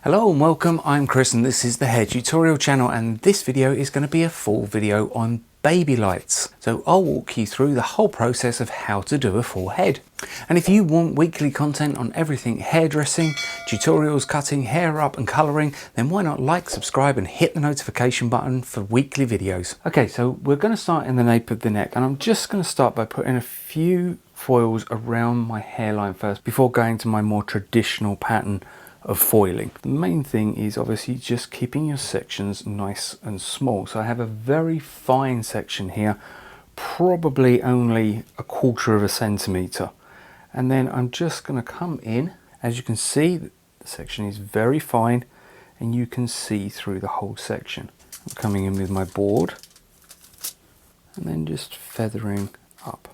Hello and welcome, I'm Chris and this is the hair tutorial channel, and this video is going to be a full video on baby lights. So I'll walk you through the whole process of how to do a full head. And if you want weekly content on everything hairdressing, tutorials, cutting, hair up and colouring, then why not like, subscribe and hit the notification button for weekly videos. Okay, so we're going to start in the nape of the neck, and I'm just going to start by putting a few foils around my hairline first before going to my more traditional pattern of foiling. The main thing is obviously just keeping your sections nice and small. So I have a very fine section here, probably only 1/4 of a centimetre, and then I'm just going to come in. As you can see, the section is very fine and you can see through the whole section. I'm coming in with my board and then just feathering up.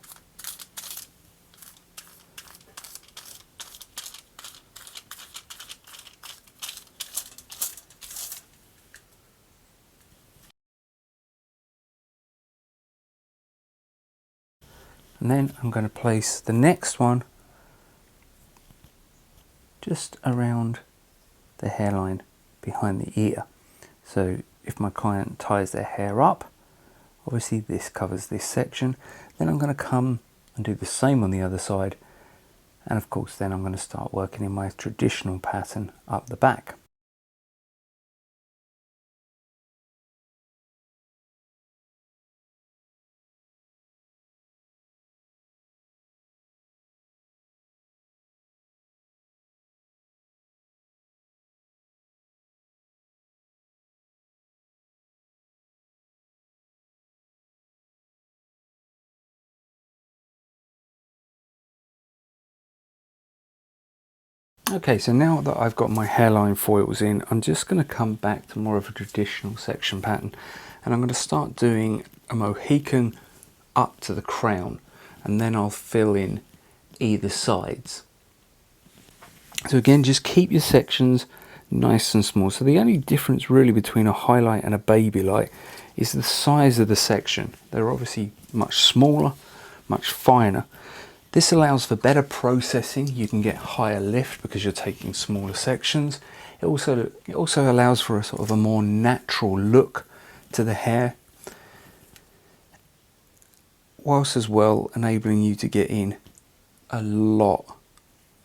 And then I'm going to place the next one just around the hairline behind the ear. So if my client ties their hair up, obviously this covers this section. Then I'm going to come and do the same on the other side. And of course then I'm going to start working in my traditional pattern up the back. Okay, so now that I've got my hairline foils in, I'm just going to come back to more of a traditional section pattern, and I'm going to start doing a Mohican up to the crown, and then I'll fill in either sides. So again, just keep your sections nice and small. So the only difference really between a highlight and a baby light is the size of the section. They're obviously much smaller, much finer. This allows for better processing. You can get higher lift because you're taking smaller sections. It also allows for a sort of a more natural look to the hair, whilst as well enabling you to get in a lot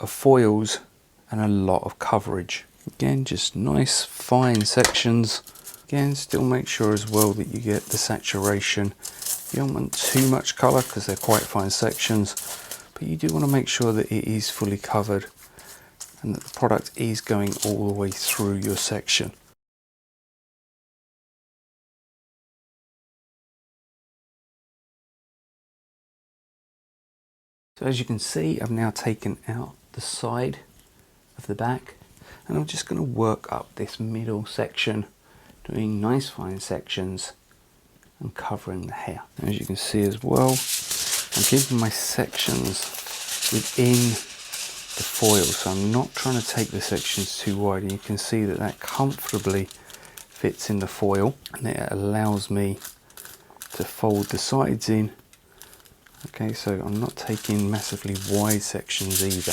of foils and a lot of coverage. Again, just nice fine sections. Again, still make sure as well that you get the saturation. You don't want too much colour because they're quite fine sections, but you do want to make sure that it is fully covered and that the product is going all the way through your section. So as you can see, I've now taken out the side of the back, and I'm just going to work up this middle section, doing nice fine sections and covering the hair. As you can see as well, I'm keeping my sections within the foil, so I'm not trying to take the sections too wide, and you can see that that comfortably fits in the foil, and it allows me to fold the sides in. Okay, so I'm not taking massively wide sections either.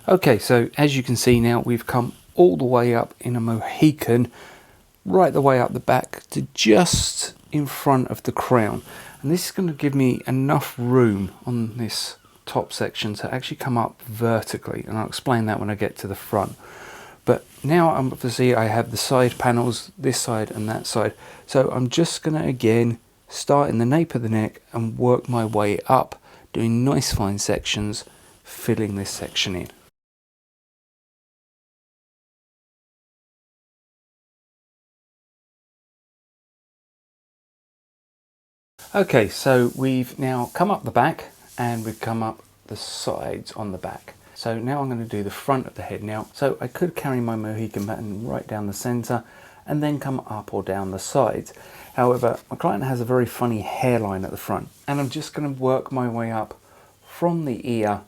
Okay, so as you can see now, we've come all the way up in a Mohican, right the way up the back to just in front of the crown. And this is going to give me enough room on this top section to actually come up vertically, and I'll explain that when I get to the front. But now obviously I have the side panels, this side and that side. So I'm just going to again start in the nape of the neck and work my way up, doing nice fine sections, filling this section in. Okay, so we've now come up the back and we come up the sides on the back. So now I'm going to do the front of the head now. So I could carry my Mohican pattern right down the center and then come up or down the sides. However, my client has a very funny hairline at the front, and I'm just going to work my way up from the ear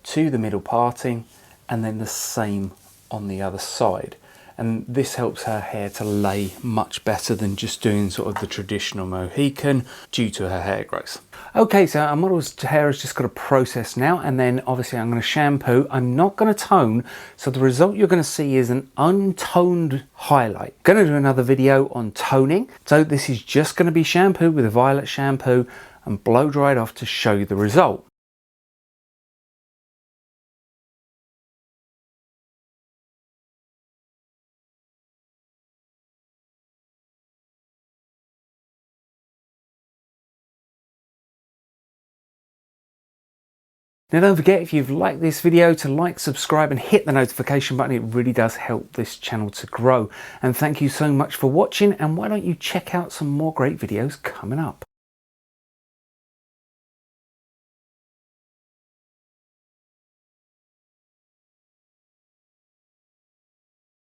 to the middle parting, and then the same on the other side. And this helps her hair to lay much better than just doing sort of the traditional Mohican due to her hair growth. Okay, so our model's hair has just got to process now, and then obviously I'm going to shampoo. I'm not going to tone, so the result you're going to see is an untoned highlight. Going to do another video on toning, so this is just going to be shampoo with a violet shampoo and blow dried off to show you the result. Now don't forget, if you've liked this video, to like, subscribe and hit the notification button. It really does help this channel to grow. And thank you so much for watching, and why don't you check out some more great videos coming up.